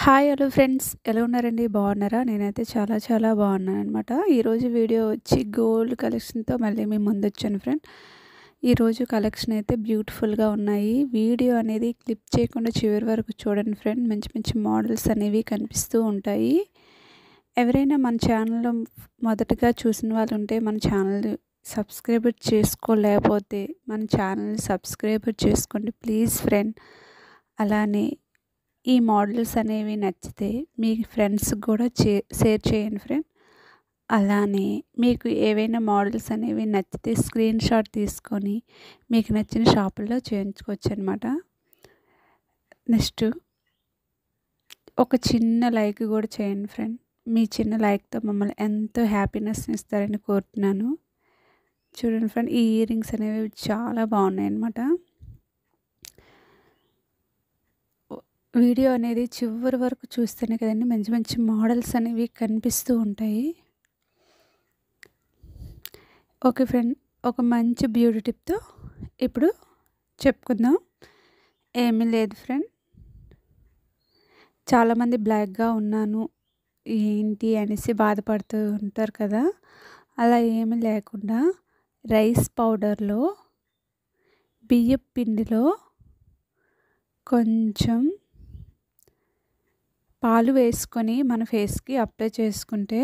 Hi hello friends, ఎలా ఉన్నారండి? బాగున్నారా? నేనైతే చాలా చాలా బాగున్నాననమాట. ఈరోజు వీడియో వచ్చి గోల్డ్ కలెక్షన్తో మళ్ళీ మీ ముందొచ్చాను ఫ్రెండ్. ఈరోజు కలెక్షన్ అయితే బ్యూటిఫుల్గా ఉన్నాయి. వీడియో అనేది క్లిప్ చేయకుండా చివరి వరకు చూడండి ఫ్రెండ్. మంచి మంచి మోడల్స్ అనేవి కనిపిస్తూ ఉంటాయి. ఎవరైనా మన ఛానల్లో మొదటగా చూసిన వాళ్ళు ఉంటే మన ఛానల్ సబ్స్క్రైబ్ చేసుకోలేకపోతే మన ఛానల్ని సబ్స్క్రైబ్ చేసుకోండి ప్లీజ్ ఫ్రెండ్. అలానే ఈ మోడల్స్ అనేవి నచ్చితే మీ ఫ్రెండ్స్కి కూడా షేర్ చేయండి ఫ్రెండ్. అలానే మీకు ఏవైనా మోడల్స్ అనేవి నచ్చితే స్క్రీన్ షాట్ తీసుకొని మీకు నచ్చిన షాపుల్లో చేయించుకోవచ్చు అనమాట. నెక్స్ట్ ఒక చిన్న లైక్ కూడా చేయండి ఫ్రెండ్. మీ చిన్న లైక్తో మమ్మల్ని ఎంతో హ్యాపీనెస్ ఇస్తారని కోరుతున్నాను. చూడండి ఫ్రెండ్, ఈ ఇయర్ రింగ్స్ అనేవి చాలా బాగున్నాయి అన్నమాట. వీడియో అనేది చివరి వరకు చూస్తేనే కదండి మంచి మంచి మోడల్స్ అనేవి కనిపిస్తూ ఉంటాయి. ఓకే ఫ్రెండ్, ఒక మంచి బ్యూటీ టిప్తో ఇప్పుడు చెప్పుకుందాం. ఏమీ లేదు ఫ్రెండ్, చాలామంది బ్లాక్గా ఉన్నాను ఏంటి అనేసి బాధపడుతూ ఉంటారు కదా. అలా ఏమీ లేకుండా రైస్ పౌడర్లో బియ్యం పిండిలో కొంచెం పాలు వేసుకొని మన ఫేస్కి అప్లై చేసుకుంటే